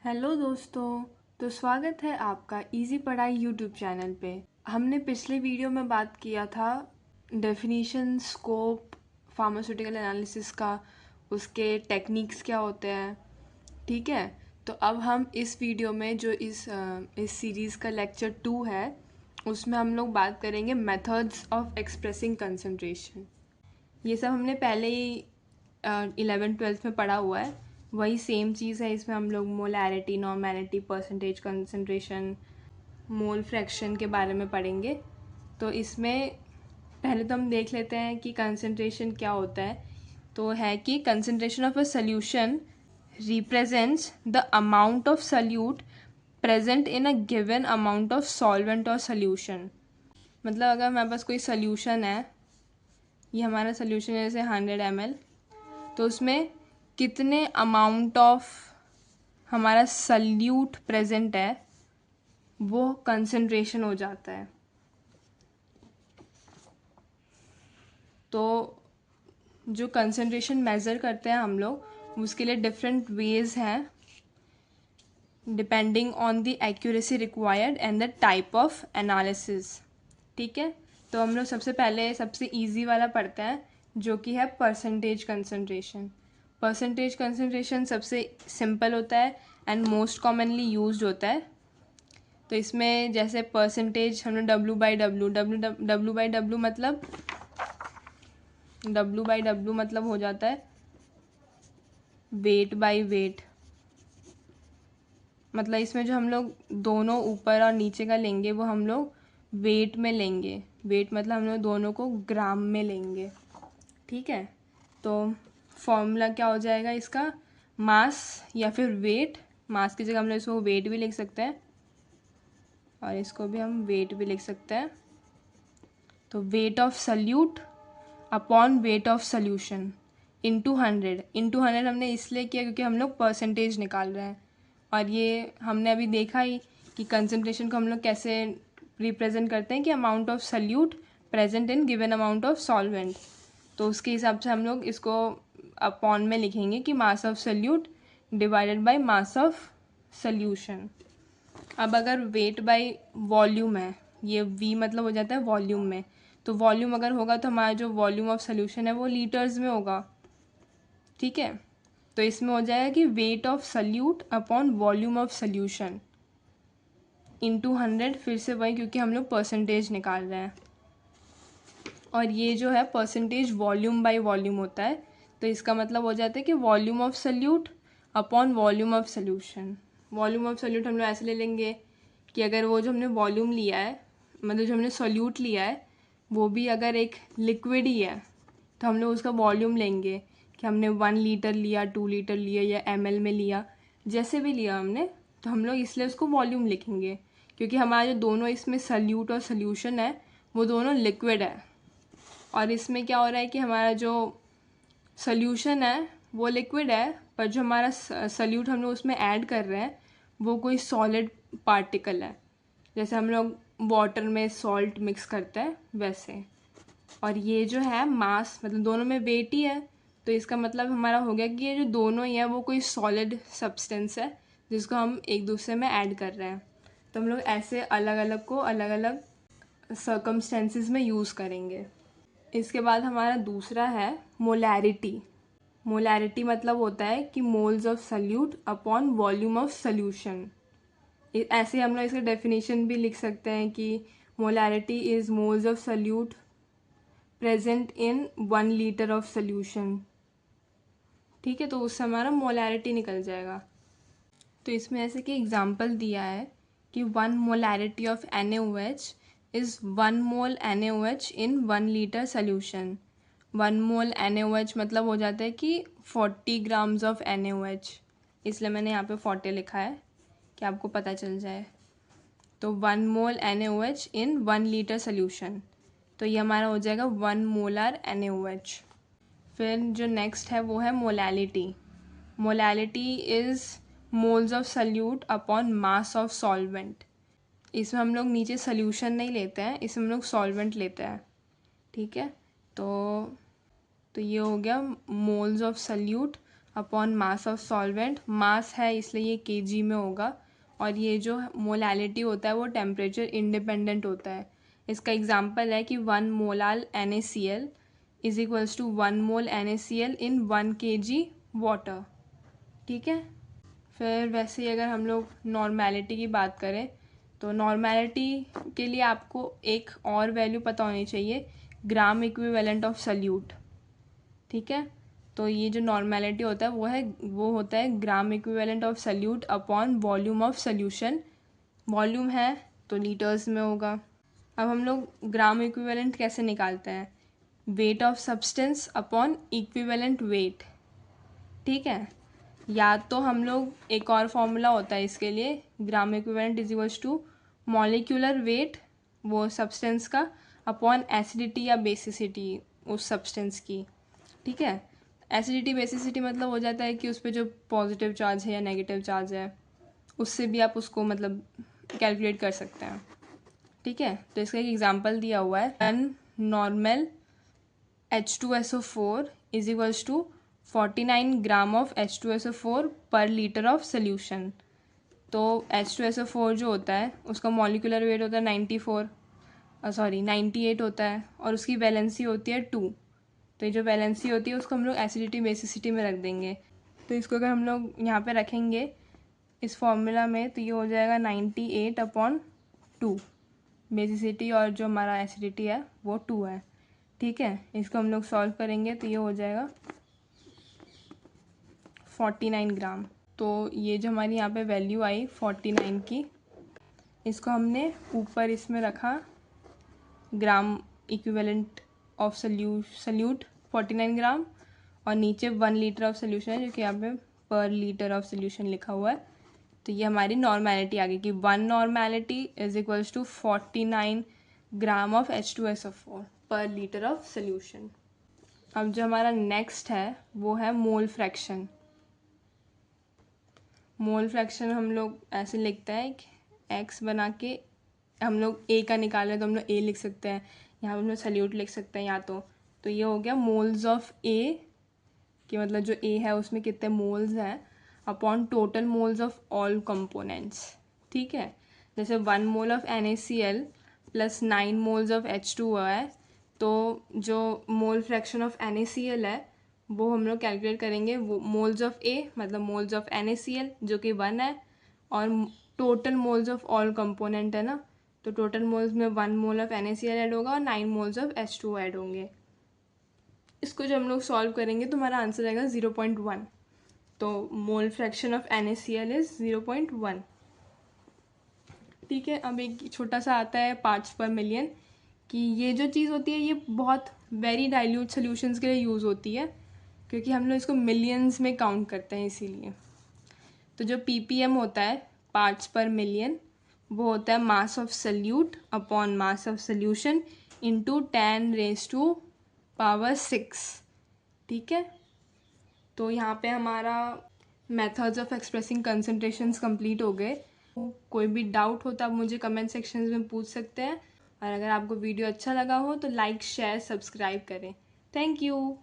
Hello दोस्तों। तो स्वागत है आपका इजी पढ़ाई यूट्यूब चैनल पे। हमने पिछले वीडियो में बात किया था डेफिनीशन, स्कोप, फार्मास्यूटिकल एनालिसिस का, उसके टेक्निक्स क्या होते हैं। ठीक है, तो अब हम इस वीडियो में जो इस सीरीज़ का लेक्चर 2 है उसमें हम लोग बात करेंगे मेथड्स ऑफ एक्सप्रेसिंग कंसंट्रेशन। ये सब हमने पहले ही 11th-12th में पढ़ा हुआ है, वही सेम चीज़ है। इसमें हम लोग molarity, normality, percentage concentration, mole fraction के बारे में पढ़ेंगे। तो इसमें पहले तो हम देख लेते हैं कि कंसंट्रेशन क्या होता है। तो है कि concentration of a solution represents the amount of solute present in a given amount of solvent और सॉल्यूशन। मतलब अगर हमारे पास कोई सॉल्यूशन है, ये हमारा सॉल्यूशन है जैसे 100 ml, तो उसमें कितने अमाउंट ऑफ हमारा सल्यूट प्रेजेंट है वो कंसंट्रेशन हो जाता है। तो जो कंसंट्रेशन मेज़र करते हैं हम लोग, उसके लिए डिफरेंट वेज हैं depending on the accuracy required and the type of analysis. ठीक है, तो हम लोग सबसे पहले सबसे इजी वाला पढ़ते हैं जो कि है परसेंटेज कंसंट्रेशन। परसेंटेज कंसंट्रेशन सबसे सिंपल होता है एंड मोस्ट कॉमनली यूज्ड होता है। तो इसमें जैसे परसेंटेज हमने डब्ल्यू बाई डब्ल्यू मतलब हो जाता है वेट बाई वेट। मतलब इसमें जो हम लोग दोनों ऊपर और नीचे का लेंगे वो हम लोग वेट में लेंगे। वेट मतलब हम लोग दोनों को ग्राम में लेंगे। ठीक है, तो फॉर्मूला क्या हो जाएगा इसका, मास या फिर वेट। मास की जगह हम लोग इसको वेट भी लिख सकते हैं और इसको भी हम वेट भी लिख सकते हैं। तो weight of solute upon weight of solution into 100 हमने इसलिए किया क्योंकि हम लोग परसेंटेज निकाल रहे हैं। और ये हमने अभी देखा ही कि कंसंट्रेशन को हम लोग कैसे रिप्रेजेंट करते हैं कि amount of solute present in given amount of solvent. तो उसके हिसाब से हम लोग इसको अपॉन में लिखेंगे कि mass of solute divided by mass of solution. अब अगर वेट बाय वॉल्यूम है, ये वी मतलब हो जाता है वॉल्यूम में, तो वॉल्यूम अगर होगा तो हमारा जो वॉल्यूम ऑफ सॉल्यूशन है वो लीटर्स में होगा। ठीक है, तो इसमें हो जाएगा कि weight of solute upon volume of solution into 100, फिर से वही क्योंकि हम लोग परसेंटेज निकाल रहे हैं। और ये जो है परसेंटेज वॉल्यूम बाय वॉल्यूम होता है, तो इसका मतलब हो जाता है कि volume of solute upon volume of solution. Volume of solute हम लोग ऐसे ले लेंगे कि अगर वो जो हमने वॉल्यूम लिया है, मतलब जो हमने सॉल्यूट लिया है वो भी अगर एक लिक्विड ही है, तो हम लोग उसका वॉल्यूम लेंगे कि हमने 1 लीटर लिया, 2 लीटर लिया या ml में लिया, जैसे भी लिया हमने, तो हम लोग इसलिए उसको वॉल्यूम लिखेंगे क्योंकि हमारा जो दोनों इसमें सल्यूट और सॉल्यूशन है वो दोनों लिक्विड है। और इसमें क्या हो रहा है कि हमारा जो सॉल्यूशन है वो लिक्विड है, पर जो हमारा सल्यूट हम लोग उसमें ऐड कर रहे हैं वो कोई सॉलिड पार्टिकल है, जैसे हम लोग वाटर में सॉल्ट मिक्स करते हैं वैसे। और ये जो है मास मतलब दोनों में वेट ही है, तो इसका मतलब हमारा हो गया कि ये जो दोनों ही है वो कोई सॉलिड सब्सटेंस है जिसको हम एक दूसरे में ऐड कर रहे हैं। तो हम लोग ऐसे अलग अलग को अलग अलग सर्कमस्टेंसेस में यूज़ करेंगे। इसके बाद हमारा दूसरा है मोलैरिटी। मोलैरिटी मतलब होता है कि moles of solute upon volume of solution. ऐसे हम लोग इसका डेफिनेशन भी लिख सकते हैं कि molarity is moles of salute present in 1 litre of solution. ठीक है, तो उससे हमारा मोलैरिटी निकल जाएगा। तो इसमें ऐसे कि एग्जांपल दिया है कि 1 molarity of NaOH is 1 mole NaOH in 1 litre solution. 1 mole NaOH मतलब हो जाता है कि 40 ग्राम्स ऑफ NaOH, इसलिए मैंने यहाँ पे 40 लिखा है कि आपको पता चल जाए। तो 1 मोल NaOH इन 1 लीटर सॉल्यूशन, तो ये हमारा हो जाएगा 1 मोलर NaOH। फिर जो नेक्स्ट है वो है molality. Molality is moles of solute upon mass of solvent. इसमें हम लोग नीचे सॉल्यूशन नहीं लेते हैं, इसमें हम लोग सॉल्वेंट लेते हैं। ठीक है, तो ये हो गया moles of solute upon mass of solvent. Mass है इसलिए ये केजी में होगा, और ये जो मोलालिटी होता है वो टेम्परेचर इंडिपेंडेंट होता है। इसका एग्जांपल है कि 1 molal NaCl is equals to 1 mole NaCl in 1 kg water. ठीक है। फिर वैसे ही अगर हम लोग नॉर्मेलिटी की बात करें तो नॉर्मेलिटी के लिए आपको एक और वैल्यू पता होनी चाहिए, ग्राम इक्विवेलेंट ऑफ सल्यूट। ठीक है। तो ये जो नॉर्मेलिटी होता है वो होता है gram equivalent of solute upon volume of solution. Volume है तो लीटर्स में होगा। अब हम लोग ग्राम इक्विवेलेंट कैसे निकालते हैं, weight of substance upon equivalent weight. ठीक है। या तो हम लोग एक और फॉर्मूला होता है इसके लिए, gram equivalent is equals to molecular weight वो सब्सटेंस का अपॉन एसिडिटी या बेसिसिटी उस सब्सटेंस की। ठीक है। एसिडिटी बेसिसिटी मतलब हो जाता है कि उस पर जो पॉजिटिव चार्ज है या नेगेटिव चार्ज है उससे भी आप उसको मतलब कैलकुलेट कर सकते हैं। ठीक है। तो इसका एक एग्जांपल दिया हुआ है, 1 normal H2SO4 is equals to 49 gram of H2SO4 per litre of solution. तो H2SO4 जो होता है उसका मॉलिक्यूलर वेट होता है 98 होता है, और उसकी वैलेंसी होती है 2। तो ये जो वैलेंसी होती है उसको हम लोग एसिडिटी बेसिसिटी में रख देंगे। तो इसको अगर हम लोग यहाँ पे रखेंगे इस फॉर्मूला में तो ये हो जाएगा 98/2 बेसिसिटी, और जो हमारा एसिडिटी है वो 2 है। ठीक है। इसको हम लोग सॉल्व करेंगे तो ये हो जाएगा 49 ग्राम। तो ये जो हमारी यहाँ पे वैल्यू आई 49 की, इसको हमने ऊपर इसमें रखा ग्राम इक्विवेलेंट ऑफ सल्यूट 49 ग्राम, और नीचे 1 लीटर ऑफ सोल्यूशन है जो कि यहाँ पे पर लीटर ऑफ सोल्यूशन लिखा हुआ है। तो ये हमारी नॉर्मेलिटी आ गई कि 1 normality is equals to 49 gram of H2SO4 per litre of solution. अब जो हमारा नेक्स्ट है वो है मोल फ्रैक्शन। मोल फ्रैक्शन हम लोग ऐसे लिखते हैं कि एक्स बना के हम लोग ए का निकालें तो हम लोग ए लिख सकते हैं, यहाँ हम लोग सल्यूट लिख सकते हैं या तो ये हो गया मोल्स ऑफ ए, कि मतलब जो ए है उसमें कितने मोल्स हैं upon total moles of all components. ठीक है। जैसे 1 mole of NaCl plus 9 moles of H2O है, तो जो मोल फ्रैक्शन ऑफ NaCl है वो हम लोग कैलकुलेट करेंगे वो मोल्स ऑफ ए मतलब मोल्स ऑफ NaCl जो कि 1 है, और total moles of all component है ना, तो टोटल मोल्स में 1 मोल ऑफ NaCl ऐड होगा और 9 मोल्स ऑफ H2O ऐड होंगे। इसको जब हम लोग सॉल्व करेंगे तो हमारा आंसर आएगा 0.1। तो mole fraction of NaCl is 0.1। ठीक है। अब एक छोटा सा आता है पार्ट्स पर मिलियन, कि ये जो चीज़ होती है ये बहुत वेरी डाइल्यूट सोल्यूशंस के लिए यूज़ होती है, क्योंकि हम लोग इसको मिलियंस में काउंट करते हैं इसीलिए। तो जो ppm होता है पार्ट्स पर मिलियन, वो होता है mass of solute upon mass of solution into 10⁻⁶। ठीक है। तो यहाँ पे हमारा methods of expressing concentrations complete हो गए। कोई भी डाउट हो तो आप मुझे कमेंट सेक्शन में पूछ सकते हैं, और अगर आपको वीडियो अच्छा लगा हो तो लाइक शेयर सब्सक्राइब करें। Thank you.